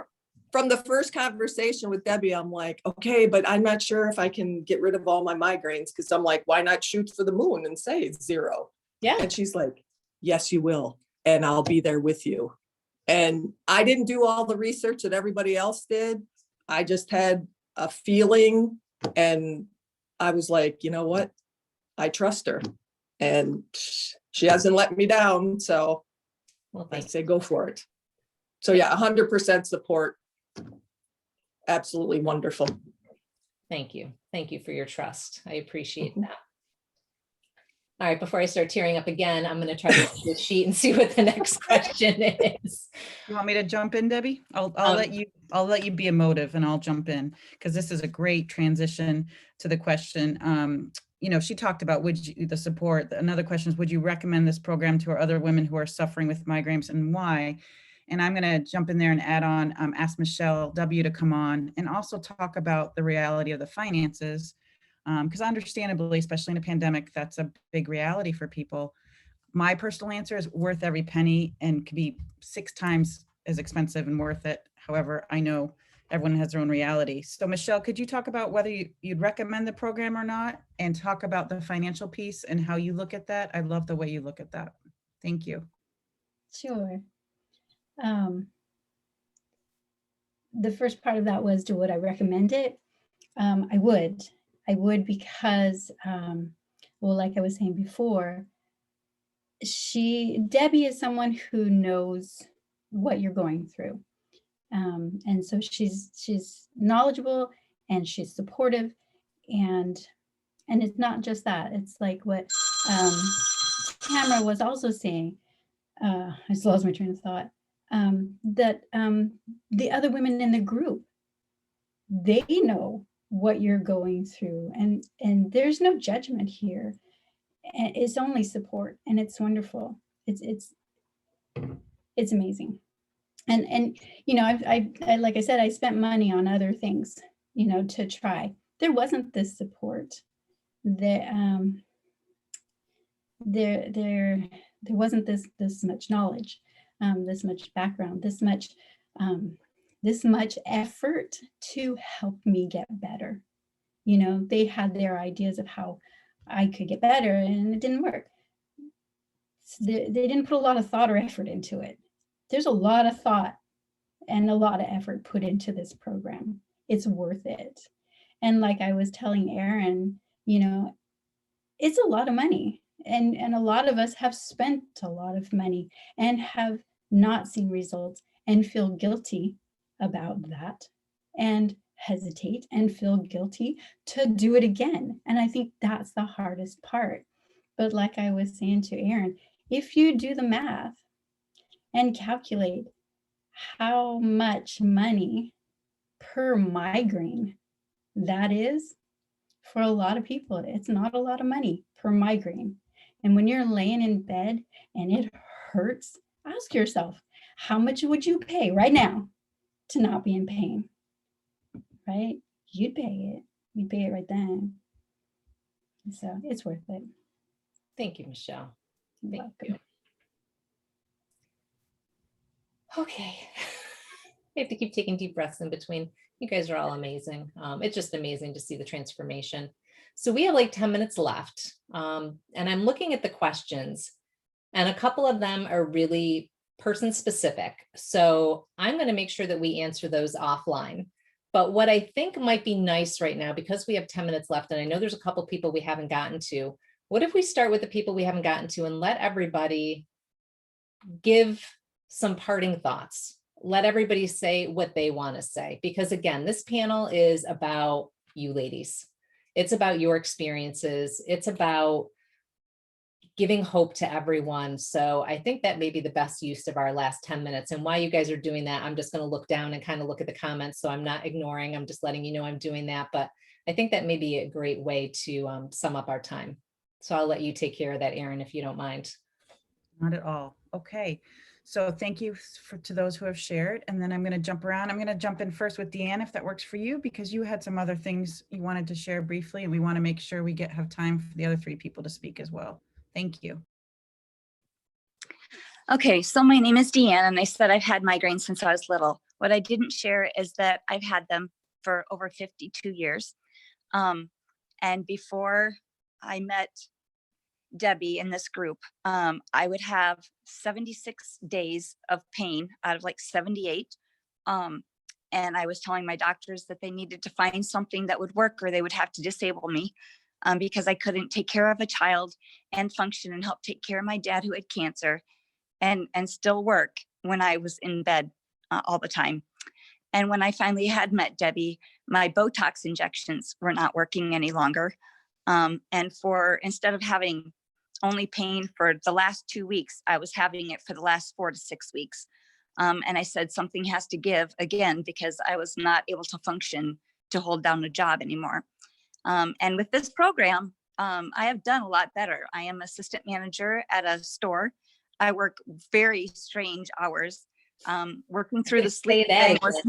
from the first conversation with Debbie, I'm like, okay, but I'm not sure if I can get rid of all my migraines, because I'm like, why not shoot for the moon and say it's 0? Yeah. And she's like, yes, you will. And I'll be there with you. And I didn't do all the research that everybody else did. I just had a feeling, and I was like, you know what? I trust her, and she hasn't let me down. So I say, go for it. So yeah, 100% support. Absolutely wonderful. Thank you. Thank you for your trust. I appreciate that. All right, before I start tearing up again, I'm going to try to see the sheet and see what the next question is. You want me to jump in, Debbie? I'll let you be emotive and I'll jump in, because this is a great transition to the question. you know, she talked about the support. Another question is, would you recommend this program to other women who are suffering with migraines, and why? And I'm going to jump in there and add on, ask Michelle W. to come on and also talk about the reality of the finances. Because understandably, especially in a pandemic, that's a big reality for people. My personal answer is worth every penny and could be 6 times as expensive and worth it. However, I know everyone has their own reality. So Michelle, could you talk about whether you'd recommend the program or not, and talk about the financial piece and how you look at that? I love the way you look at that. Thank you. Sure. The first part of that was, would I recommend it? I would because, well, like I was saying before, Debbie is someone who knows what you're going through. And so she's knowledgeable and she's supportive, and it's not just that. It's like what Tamara was also saying. I just lost my train of thought. That the other women in the group, they know what you're going through, and there's no judgment here. And it's only support, and it's wonderful. It's amazing. And you know, I like I said, I spent money on other things, you know, to try. There wasn't this support. There wasn't this much knowledge, this much background, this much effort to help me get better. You know, they had their ideas of how I could get better, and it didn't work. They didn't put a lot of thought or effort into it. There's a lot of thought and a lot of effort put into this program. It's worth it. And like I was telling Aaron, you know, it's a lot of money. And a lot of us have spent a lot of money and have not seen results and feel guilty about that and hesitate and feel guilty to do it again. And I think that's the hardest part. But like I was saying to Aaron, if you do the math and calculate how much money per migraine that is, for a lot of people, it's not a lot of money per migraine. And when you're laying in bed and it hurts, ask yourself, how much would you pay right now to not be in pain? Right? You'd pay it. You'd pay it right then. So it's worth it. Thank you, Michelle. You're Thank welcome. you. Okay. I have to keep taking deep breaths in between. You guys are all amazing. It's just amazing to see the transformation. So we have like 10 minutes left. And I'm looking at the questions, and a couple of them are really person specific. So I'm going to make sure that we answer those offline. But what I think might be nice right now, because we have 10 minutes left, and I know there's a couple people we haven't gotten to, what if we start with the people we haven't gotten to and let everybody give some parting thoughts? Let everybody say what they want to say, because again, this panel is about you ladies. It's about your experiences. It's about giving hope to everyone. So I think that may be the best use of our last 10 minutes. And while you guys are doing that, I'm just going to look down and kind of look at the comments. So I'm not ignoring, I'm just letting you know I'm doing that. But I think that may be a great way to sum up our time. So I'll let you take care of that, Erin, if you don't mind. Not at all. Okay. So thank you to those who have shared. And then I'm going to jump around. I'm going to jump in first with Deanna, if that works for you, because you had some other things you wanted to share briefly, and we want to make sure we have time for the other 3 people to speak as well. Thank you. Okay, so my name is Deanna, and I said I've had migraines since I was little. What I didn't share is that I've had them for over 52 years. And before I met Debbie in this group, I would have 76 days of pain out of like 78. And I was telling my doctors that they needed to find something that would work, or they would have to disable me, because I couldn't take care of a child and function and help take care of my dad who had cancer and still work when I was in bed all the time. And when I finally had met Debbie, my Botox injections were not working any longer. And instead of having only pain for the last 2 weeks, I was having it for the last 4 to 6 weeks. And I said, something has to give again, because I was not able to function to hold down a job anymore. And with this program, I have done a lot better. I am assistant manager at a store. I work very strange hours. Working through the sleep thing was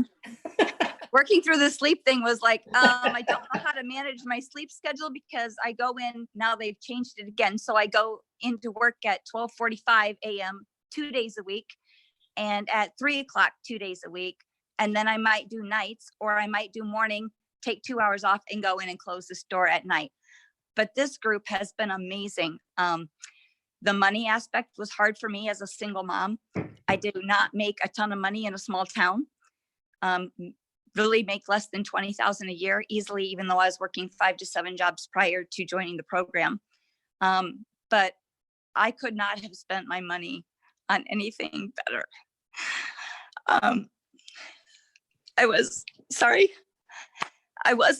working through the sleep thing was like, I don't know how to manage my sleep schedule because I go in, now they've changed it again. So I go into work at 12:45 a.m. 2 days a week and at 3 o'clock 2 days a week. And then I might do nights or I might do morning, take 2 hours off and go in and close the store at night. But this group has been amazing. The money aspect was hard for me as a single mom. I did not make a ton of money in a small town. Really make less than 20,000 a year easily, even though I was working 5 to 7 jobs prior to joining the program. But I could not have spent my money on anything better. I was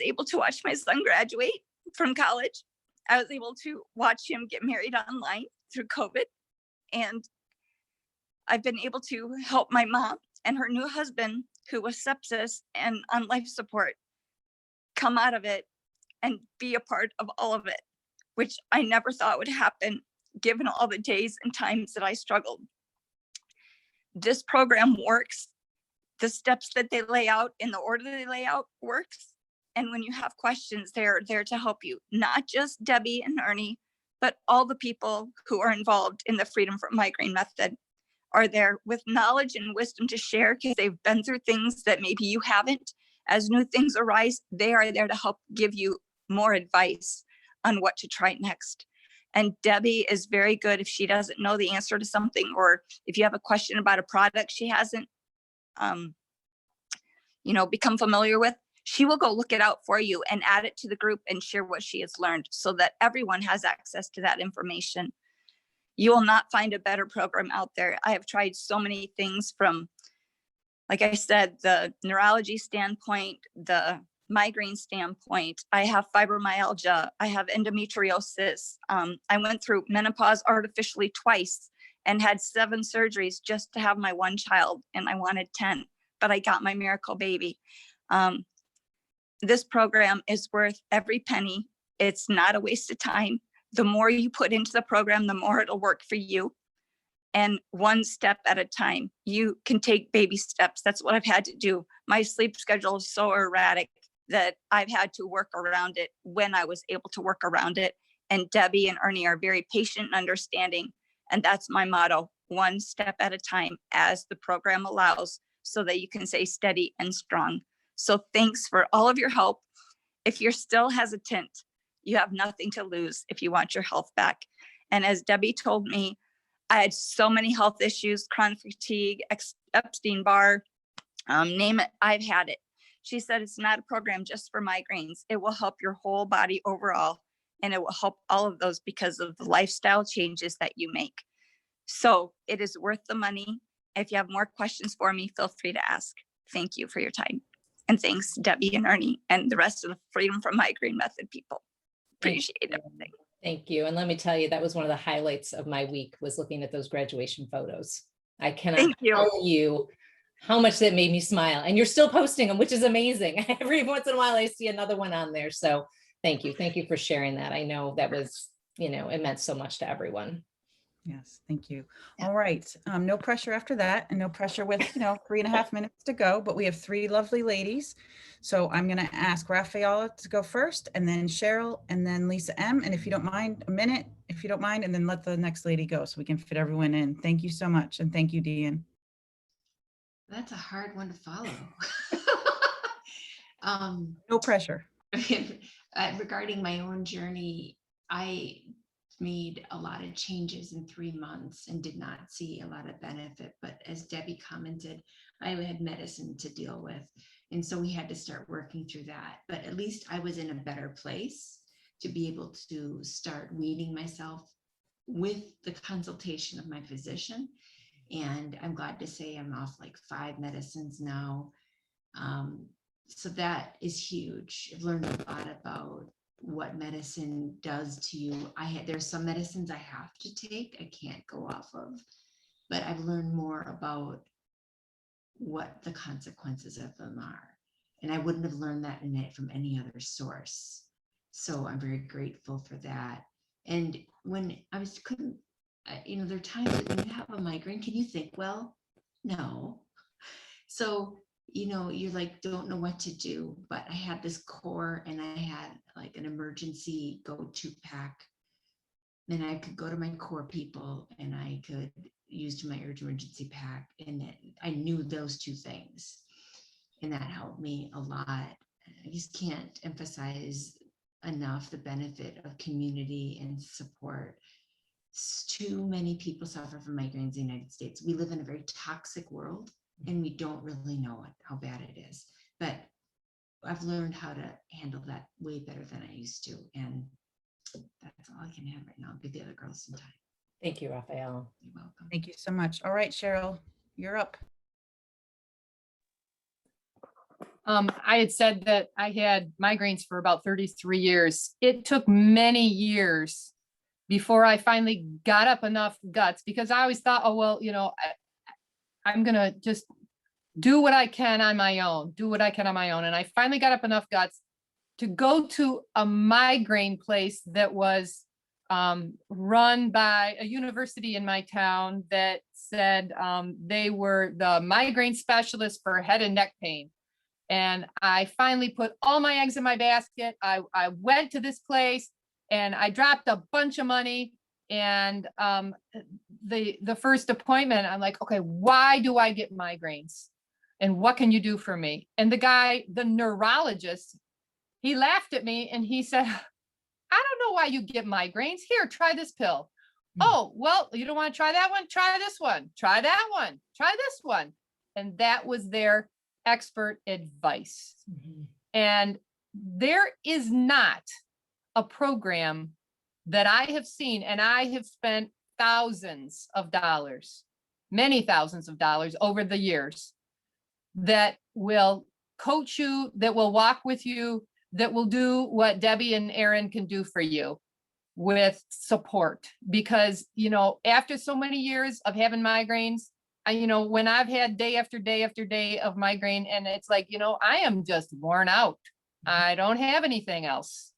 able to watch my son graduate from college. I was able to watch him get married online through COVID. And I've been able to help my mom and her new husband, who was sepsis and on life support, come out of it and be a part of all of it, which I never thought would happen given all the days and times that I struggled. This program works. The steps that they lay out in the order they lay out works. And when you have questions, they're there to help you, not just Debbie and Ernie, but all the people who are involved in the Freedom From Migraine method are there with knowledge and wisdom to share because they've been through things that maybe you haven't. As new things arise, they are there to help give you more advice on what to try next. And Debbie is very good if she doesn't know the answer to something, or if you have a question about a product she hasn't become familiar with, she will go look it out for you and add it to the group and share what she has learned so that everyone has access to that information. You will not find a better program out there. I have tried so many things from, like I said, the neurology standpoint, the migraine standpoint. I have fibromyalgia. I have endometriosis. I went through menopause artificially twice and had 7 surgeries just to have my one child, and I wanted 10, but I got my miracle baby. This program is worth every penny. It's not a waste of time. The more you put into the program, the more it'll work for you. And one step at a time. You can take baby steps. That's what I've had to do. My sleep schedule is so erratic that I've had to work around it when I was able to work around it. And Debbie and Ernie are very patient and understanding. And that's my motto, one step at a time as the program allows, so that you can stay steady and strong. So thanks for all of your help. If you're still hesitant, you have nothing to lose if you want your health back. And as Debbie told me, I had so many health issues, chronic fatigue, Epstein-Barr, name it, I've had it. She said, it's not a program just for migraines. It will help your whole body overall, and it will help all of those because of the lifestyle changes that you make. So it is worth the money. If you have more questions for me, feel free to ask. Thank you for your time. And thanks, Debbie and Ernie and the rest of the Freedom From Migraine Method people. Appreciate everything. Thank you. And let me tell you, that was one of the highlights of my week, was looking at those graduation photos. I cannot tell you how much that made me smile. And you're still posting them, which is amazing. Every once in a while, I see another one on there. So thank you. Thank you for sharing that. I know that was, it meant so much to everyone. Yes, thank you. All right. No pressure after that, and no pressure with, 3.5 minutes to go, but we have 3 lovely ladies. So I'm going to ask Raphaela to go first, and then Cheryl, and then Lisa M. And if you don't mind, a minute, if you don't mind, and then let the next lady go so we can fit everyone in. Thank you so much. And thank you, Deanne. That's a hard one to follow. No pressure. Regarding my own journey, I made a lot of changes in 3 months and did not see a lot of benefit. But as Debbie commented, I had medicine to deal with. And so we had to start working through that. But at least I was in a better place to be able to start weaning myself with the consultation of my physician. And I'm glad to say I'm off like 5 medicines now. So that is huge. I've learned a lot about what medicine does to you. There's some medicines I have to take, I can't go off of, but I've learned more about what the consequences of them are. And I wouldn't have learned that from any other source. So I'm very grateful for that. And when I was there are times that when you have a migraine, can you think, well, no. So, you're like, don't know what to do, but I had this core and I had like an emergency go-to pack. Then I could go to my core people and I could use my emergency pack. And I knew those two things. And that helped me a lot. I just can't emphasize enough the benefit of community and support. Too many people suffer from migraines in the United States. We live in a very toxic world and we don't really know how bad it is. But I've learned how to handle that way better than I used to. And that's all I can have right now. I'll give the other girls some time. Thank you, Raphaela. You're welcome. Thank you so much. All right, Cheryl, you're up. I had said that I had migraines for about 33 years. It took many years before I finally got up enough guts, because I always thought, oh, well, I'm going to just do what I can on my own, And I finally got up enough guts to go to a migraine place that was run by a university in my town that said they were the migraine specialist for head and neck pain. And I finally put all my eggs in my basket. I went to this place and I dropped a bunch of money. And the first appointment, I'm like, okay, why do I get migraines? And what can you do for me? And the guy, the neurologist, he laughed at me and he said, I don't know why you get migraines. Here, try this pill. Oh, well, you don't want to try that one? Try this one. Try that one. Try this one. And that was their expert advice. And there is not a program that I have seen, and I have spent thousands of dollars, many thousands of dollars over the years, that will coach you, that will walk with you, that will do what Debbie and Aaron can do for you with support. Because, after so many years of having migraines, when I've had day after day after day of migraine, and it's like, I am just worn out. I don't have anything else.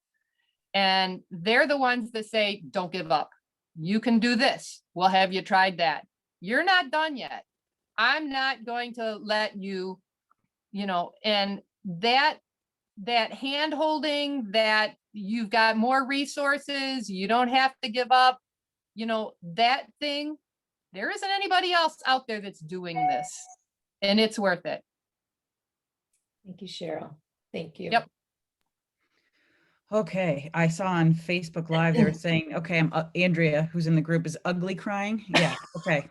And they're the ones that say, don't give up. You can do this. Well, have you tried that? You're not done yet. I'm not going to let you, and that hand holding, that you've got more resources, you don't have to give up, that thing. There isn't anybody else out there that's doing this, and it's worth it. Thank you, Cheryl. Thank you. Yep. Okay, I saw on Facebook Live, they were saying, okay, Andrea, who's in the group, is ugly crying. Yeah, okay.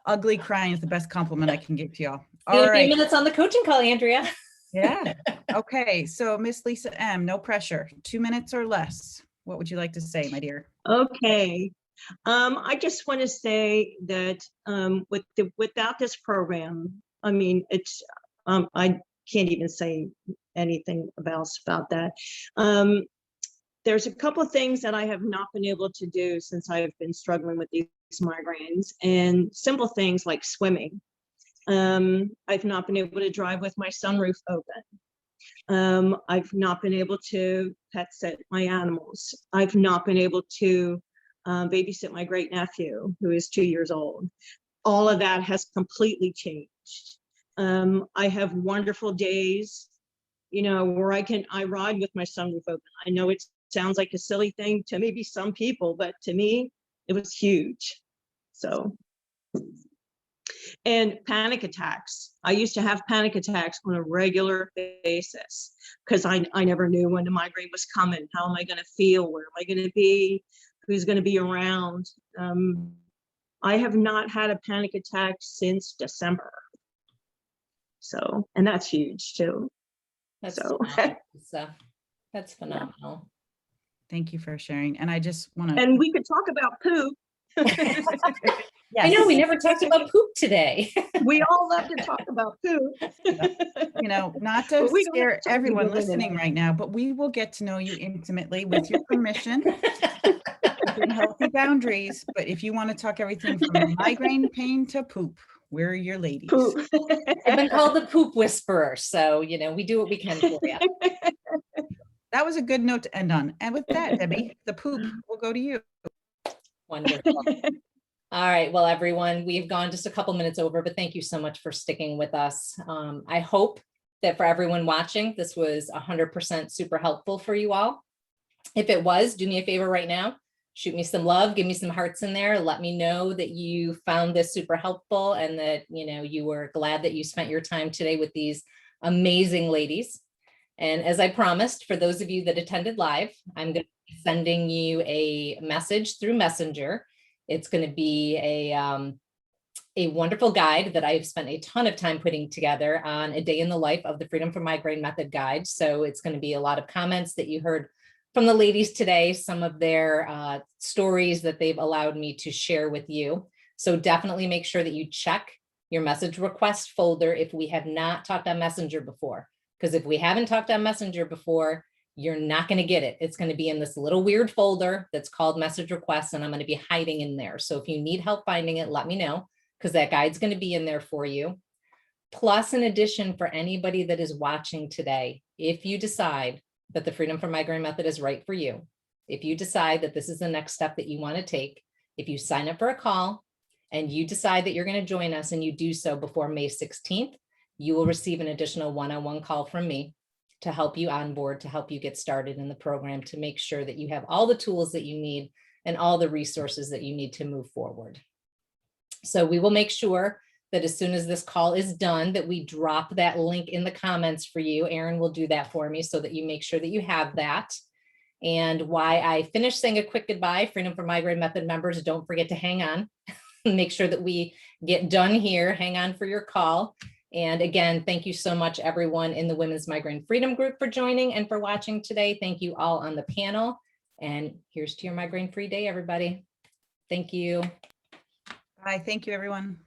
Ugly crying is the best compliment I can give to y'all. All right. 8 minutes on the coaching call, Andrea. Yeah. Okay, so Miss Lisa M, no pressure, 2 minutes or less. What would you like to say, my dear? Okay. I just want to say that without this program, it's I can't even say anything else about that. There's a couple of things that I have not been able to do since I've been struggling with these migraines, and simple things like swimming. I've not been able to drive with my sunroof open. I've not been able to pet sit my animals. I've not been able to babysit my great nephew, who is 2 years old. All of that has completely changed. I have wonderful days, where I ride with my sunroof open. I know it sounds like a silly thing to maybe some people, but to me, it was huge. So, and panic attacks. I used to have panic attacks on a regular basis because I never knew when the migraine was coming. How am I going to feel? Where am I going to be? Who's going to be around? I have not had a panic attack since December. So, and that's huge too. That's so that's phenomenal. Thank you for sharing. And I just want to. And we could talk about poop. Yes. I know we never talked about poop today. We all love to talk about poop. Not to scare everyone listening right now, but we will get to know you intimately with your permission. Within healthy boundaries. But if you want to talk everything from migraine pain to poop, we're your ladies. I've been called the poop whisperer, so we do what we can for you. That was a good note to end on. And with that, Debbie, the poop will go to you. Wonderful. All right, well, everyone, we've gone just a couple minutes over, but thank you so much for sticking with us. I hope that for everyone watching, this was 100% super helpful for you all. If it was, do me a favor right now, shoot me some love, give me some hearts in there. Let me know that you found this super helpful and that, you know, you were glad that you spent your time today with these amazing ladies. And as I promised, for those of you that attended live, I'm going to be sending you a message through Messenger. It's going to be a wonderful guide that I've spent a ton of time putting together on a day in the life of the Freedom from Migraine Method guide. So it's going to be a lot of comments that you heard from the ladies today, some of their stories that they've allowed me to share with you. So definitely make sure that you check your message request folder if we have not talked on Messenger before. Because if we haven't talked on Messenger before, you're not going to get it. It's going to be in this little weird folder that's called message requests, and I'm going to be hiding in there. So if you need help finding it, let me know, because that guide's going to be in there for you. Plus, in addition, for anybody that is watching today, if you decide that the Freedom from Migraine method is right for you, if you decide that this is the next step that you want to take, if you sign up for a call and you decide that you're going to join us and you do so before May 16th, you will receive an additional one-on-one call from me to help you onboard, to help you get started in the program, to make sure that you have all the tools that you need and all the resources that you need to move forward. So we will make sure that as soon as this call is done, that we drop that link in the comments for you. Erin will do that for me so that you make sure that you have that. And why I finished saying a quick goodbye, Freedom from Migraine Method members, don't forget to hang on. Make sure that we get done here. Hang on for your call. And again, thank you so much, everyone in the Women's Migraine Freedom Group, for joining and for watching today. Thank you all on the panel. And here's to your migraine-free day, everybody. Thank you. Bye. Thank you, everyone.